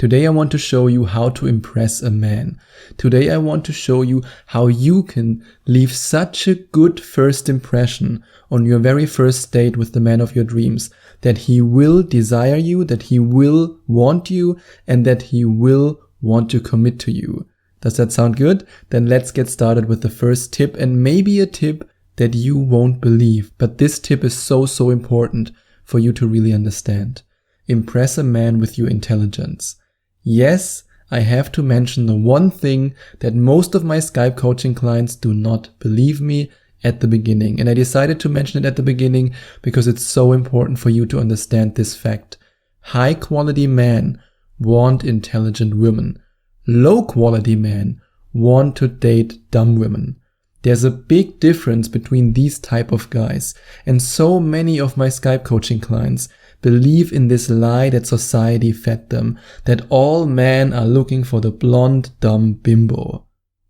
Today I want to show you how to impress a man. Today I want to show you how you can leave such a good first impression on your very first date with the man of your dreams that he will desire you, that he will want you, and that he will want to commit to you. Does that sound good? Then let's get started with the first tip, and maybe a tip that you won't believe, but this tip is so important for you to really understand. Impress a man with your intelligence. Yes, I have to mention the one thing that most of my Skype coaching clients do not believe me at the beginning. And I decided to mention it at the beginning because it's so important for you to understand this fact. High quality men want intelligent women. Low quality men want to date dumb women. There's a big difference between these type of guys. And so many of my Skype coaching clients believe in this lie that society fed them, that all men are looking for the blonde, dumb bimbo.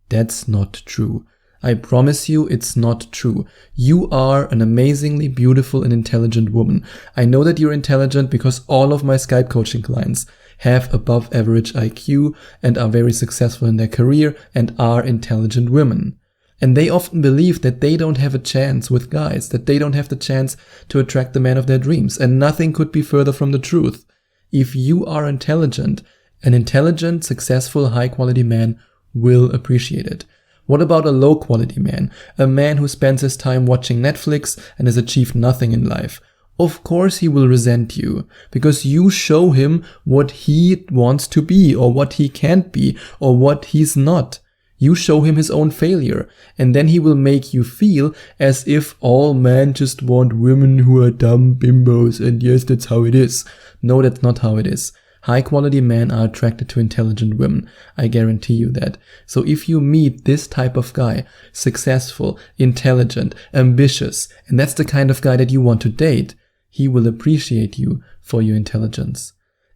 That's not true. I promise you it's not true. You are an amazingly beautiful and intelligent woman. I know that you're intelligent because all of my Skype coaching clients have above average IQ and are very successful in their career and are intelligent women. And they often believe that they don't have a chance with guys, that they don't have the chance to attract the man of their dreams. And nothing could be further from the truth. If you are intelligent, an intelligent, successful, high-quality man will appreciate it. What about a low-quality man? A man who spends his time watching Netflix and has achieved nothing in life. Of course he will resent you, because you show him what he wants to be, or what he can't be, or what he's not. You show him his own failure, and then he will make you feel as if all men just want women who are dumb bimbos, and yes, that's how it is. No, that's not how it is. High quality men are attracted to intelligent women. I guarantee you that. So if you meet this type of guy, successful, intelligent, ambitious, and that's the kind of guy that you want to date, he will appreciate you for your intelligence.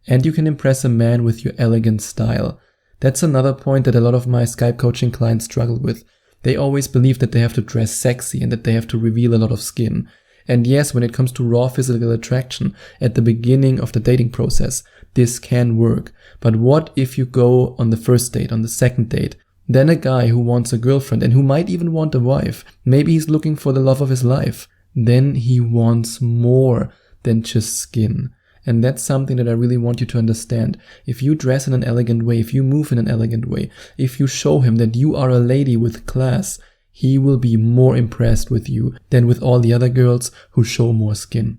And you can impress a man with your elegant style. That's another point that a lot of my Skype coaching clients struggle with. They always believe that they have to dress sexy and that they have to reveal a lot of skin. And yes, when it comes to raw physical attraction at the beginning of the dating process, this can work. But what if you go on the first date, on the second date, then a guy who wants a girlfriend and who might even want a wife, maybe he's looking for the love of his life, then he wants more than just skin. And that's something that I really want you to understand. If you dress in an elegant way, if you move in an elegant way, if you show him that you are a lady with class, he will be more impressed with you than with all the other girls who show more skin.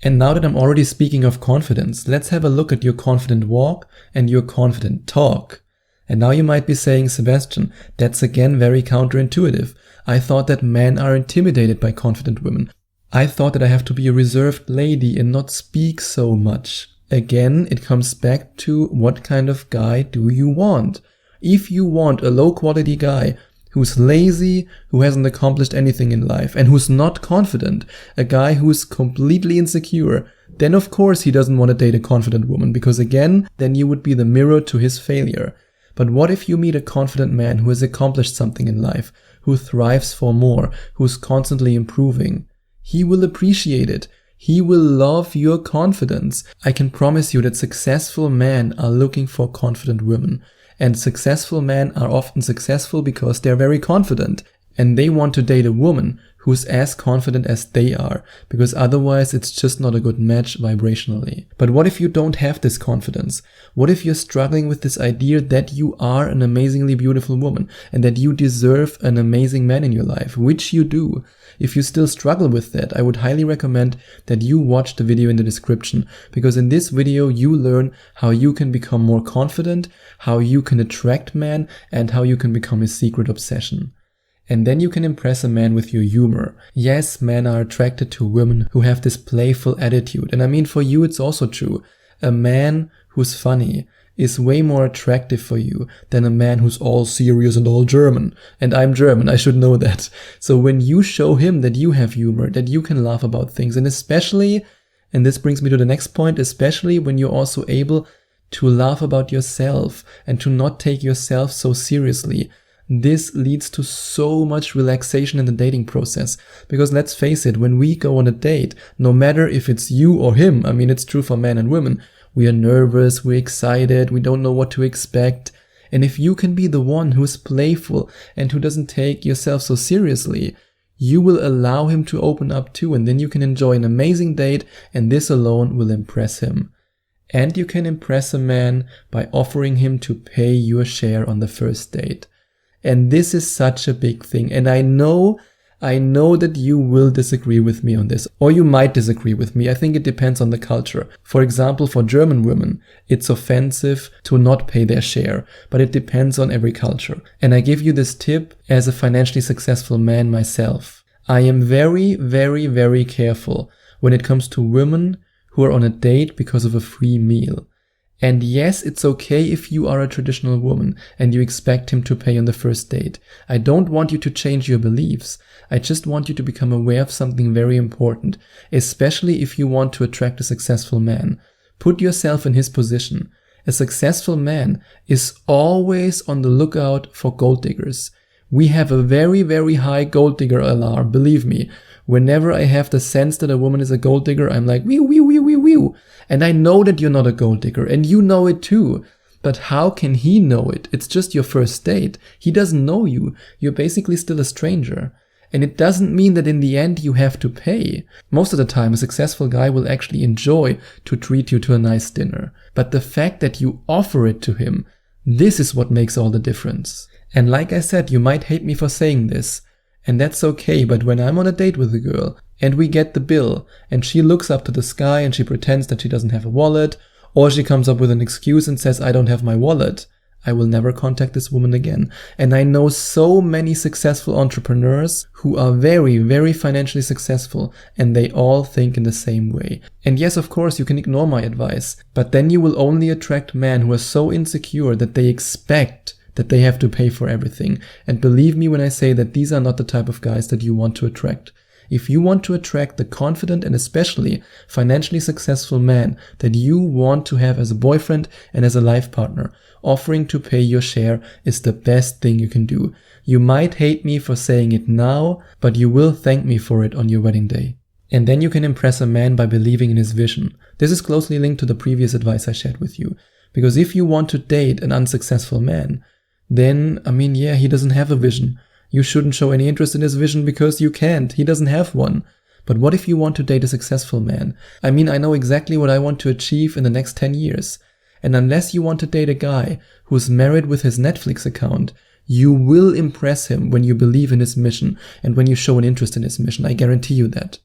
And now that I'm already speaking of confidence, let's have a look at your confident walk and your confident talk. And now you might be saying, Sebastian, that's again very counterintuitive. I thought that men are intimidated by confident women. I thought that I have to be a reserved lady and not speak so much. Again, it comes back to what kind of guy do you want? If you want a low quality guy who's lazy, who hasn't accomplished anything in life, and who's not confident, a guy who's completely insecure, then of course he doesn't want to date a confident woman, because again, then you would be the mirror to his failure. But what if you meet a confident man who has accomplished something in life, who thrives for more, who's constantly improving? He will appreciate it. He will love your confidence. I can promise you that successful men are looking for confident women. And successful men are often successful because they're very confident. And they want to date a woman who's as confident as they are, because otherwise it's just not a good match vibrationally. But what if you don't have this confidence? What if you're struggling with this idea that you are an amazingly beautiful woman and that you deserve an amazing man in your life, which you do? If you still struggle with that, I would highly recommend that you watch the video in the description, because in this video you learn how you can become more confident, how you can attract men, and how you can become his secret obsession. And then you can impress a man with your humor. Yes, men are attracted to women who have this playful attitude. And I mean, for you it's also true. A man who's funny is way more attractive for you than a man who's all serious and all German. And I'm German, I should know that. So when you show him that you have humor, that you can laugh about things, and especially, and this brings me to the next point, especially when you're also able to laugh about yourself and to not take yourself so seriously, this leads to so much relaxation in the dating process. Because let's face it, when we go on a date, no matter if it's you or him, I mean, it's true for men and women, We are nervous, we're excited, we don't know what to expect. And if you can be the one who is playful and who doesn't take yourself so seriously, you will allow him to open up too, and then you can enjoy an amazing date, and this alone will impress him. And you can impress a man by offering him to pay your share on the first date. And this is such a big thing. And I know that you will disagree with me on this, or you might disagree with me. I think it depends on the culture. For example, for German women, it's offensive to not pay their share, but it depends on every culture. And I give you this tip as a financially successful man myself. I am very, very, very careful when it comes to women who are on a date because of a free meal. And yes, it's okay if you are a traditional woman and you expect him to pay on the first date. I don't want you to change your beliefs. I just want you to become aware of something very important, especially if you want to attract a successful man. Put yourself in his position. A successful man is always on the lookout for gold diggers. We have a very, very high gold digger alarm, believe me. Whenever I have the sense that a woman is a gold digger, I'm like, wee, wee, wee, wee, wee. And I know that you're not a gold digger, and you know it too. But how can he know it? It's just your first date. He doesn't know you. You're basically still a stranger. And it doesn't mean that in the end you have to pay. Most of the time, a successful guy will actually enjoy to treat you to a nice dinner. But the fact that you offer it to him, this is what makes all the difference. And like I said, you might hate me for saying this. And that's okay, but when I'm on a date with a girl and we get the bill and she looks up to the sky and she pretends that she doesn't have a wallet, or she comes up with an excuse and says, I don't have my wallet, I will never contact this woman again. And I know so many successful entrepreneurs who are very, very financially successful, and they all think in the same way. And yes, of course, you can ignore my advice, but then you will only attract men who are so insecure that they expect that they have to pay for everything. And believe me when I say that these are not the type of guys that you want to attract. If you want to attract the confident and especially financially successful man that you want to have as a boyfriend and as a life partner, offering to pay your share is the best thing you can do. You might hate me for saying it now, but you will thank me for it on your wedding day. And then you can impress a man by believing in his vision. This is closely linked to the previous advice I shared with you. Because if you want to date an unsuccessful man, then, he doesn't have a vision. You shouldn't show any interest in his vision because you can't. He doesn't have one. But what if you want to date a successful man? I know exactly what I want to achieve in the next 10 years. And unless you want to date a guy who's married with his Netflix account, you will impress him when you believe in his mission and when you show an interest in his mission. I guarantee you that.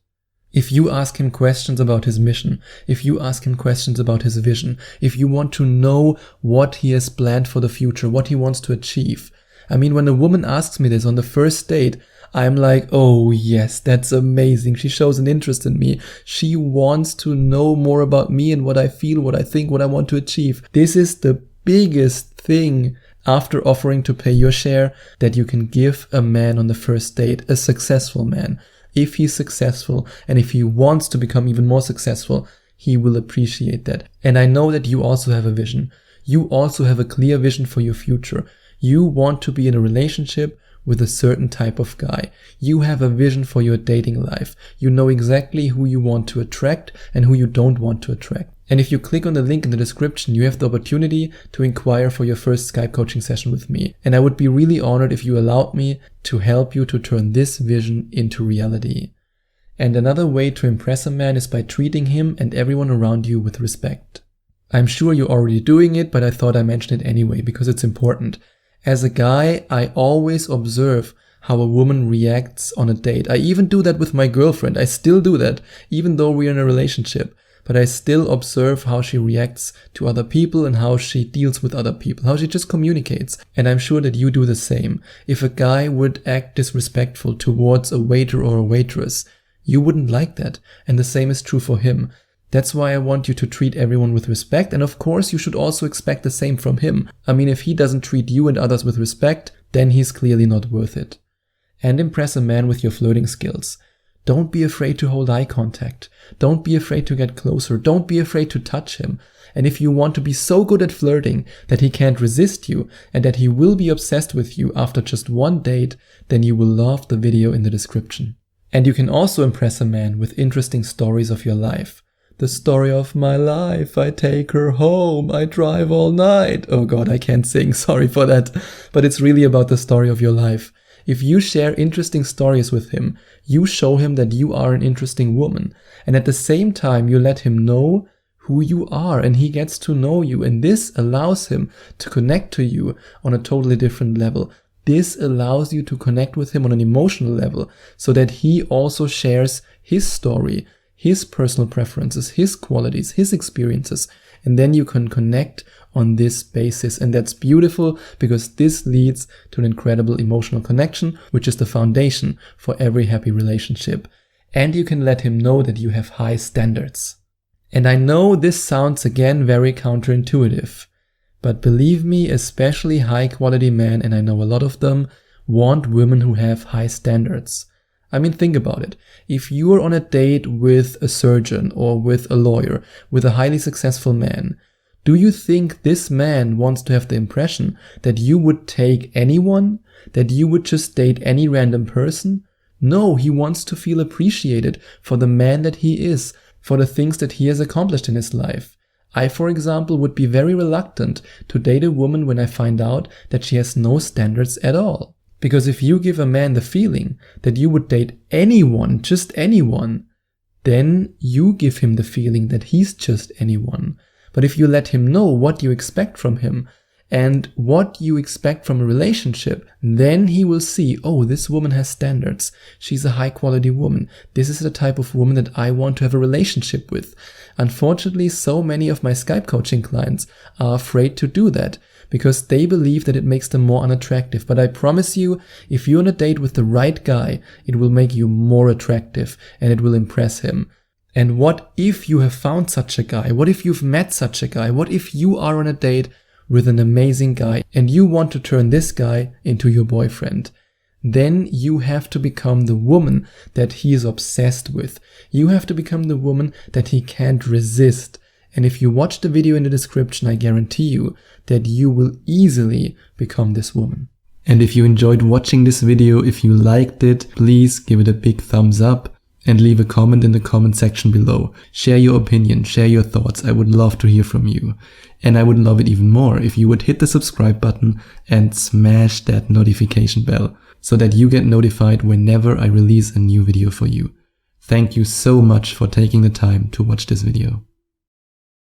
If you ask him questions about his mission, if you ask him questions about his vision, if you want to know what he has planned for the future, what he wants to achieve. When a woman asks me this on the first date, I'm like, oh yes, that's amazing. She shows an interest in me. She wants to know more about me and what I feel, what I think, what I want to achieve. This is the biggest thing after offering to pay your share that you can give a man on the first date, a successful man. If he's successful and if he wants to become even more successful, he will appreciate that. And I know that you also have a vision. You also have a clear vision for your future. You want to be in a relationship with a certain type of guy. You have a vision for your dating life. You know exactly who you want to attract and who you don't want to attract. And if you click on the link in the description, you have the opportunity to inquire for your first Skype coaching session with me. And I would be really honored if you allowed me to help you to turn this vision into reality. And another way to impress a man is by treating him and everyone around you with respect. I'm sure you're already doing it, but I thought I'd mention it anyway because it's important. As a guy, I always observe how a woman reacts on a date. I even do that with my girlfriend. I still do that, even though we're in a relationship. But I still observe how she reacts to other people and how she deals with other people, how she just communicates. And I'm sure that you do the same. If a guy would act disrespectful towards a waiter or a waitress, you wouldn't like that. And the same is true for him. That's why I want you to treat everyone with respect. And of course, you should also expect the same from him. If he doesn't treat you and others with respect, then he's clearly not worth it. And impress a man with your flirting skills. Don't be afraid to hold eye contact. Don't be afraid to get closer. Don't be afraid to touch him. And if you want to be so good at flirting that he can't resist you and that he will be obsessed with you after just one date, then you will love the video in the description. And you can also impress a man with interesting stories of your life. the story of my life, I take her home, I drive all night. Oh God, I can't sing, sorry for that. But it's really about the story of your life. If you share interesting stories with him, you show him that you are an interesting woman. And at the same time, you let him know who you are and he gets to know you. And this allows him to connect to you on a totally different level. This allows you to connect with him on an emotional level so that he also shares his story, his personal preferences, his qualities, his experiences. And then you can connect on this basis. And that's beautiful because this leads to an incredible emotional connection, which is the foundation for every happy relationship. And you can let him know that you have high standards. And I know this sounds again very counterintuitive, but believe me, especially high quality men, and I know a lot of them, want women who have high standards. I mean, think about it. If you're on a date with a surgeon or with a lawyer, with a highly successful man, do you think this man wants to have the impression that you would take anyone? That you would just date any random person? No, he wants to feel appreciated for the man that he is, for the things that he has accomplished in his life. I, for example, would be very reluctant to date a woman when I find out that she has no standards at all. Because if you give a man the feeling that you would date anyone, just anyone, then you give him the feeling that he's just anyone. But if you let him know what you expect from him and what you expect from a relationship, then he will see, oh, this woman has standards. She's a high quality woman. This is the type of woman that I want to have a relationship with. Unfortunately, so many of my Skype coaching clients are afraid to do that because they believe that it makes them more unattractive. But I promise you, if you're on a date with the right guy, it will make you more attractive and it will impress him. And what if you have found such a guy? What if you've met such a guy? What if you are on a date with an amazing guy and you want to turn this guy into your boyfriend? Then you have to become the woman that he is obsessed with. You have to become the woman that he can't resist. And if you watch the video in the description, I guarantee you that you will easily become this woman. And if you enjoyed watching this video, if you liked it, please give it a big thumbs up and leave a comment in the comment section below. Share your opinion, share your thoughts. I would love to hear from you. And I would love it even more if you would hit the subscribe button and smash that notification bell so that you get notified whenever I release a new video for you. Thank you so much for taking the time to watch this video.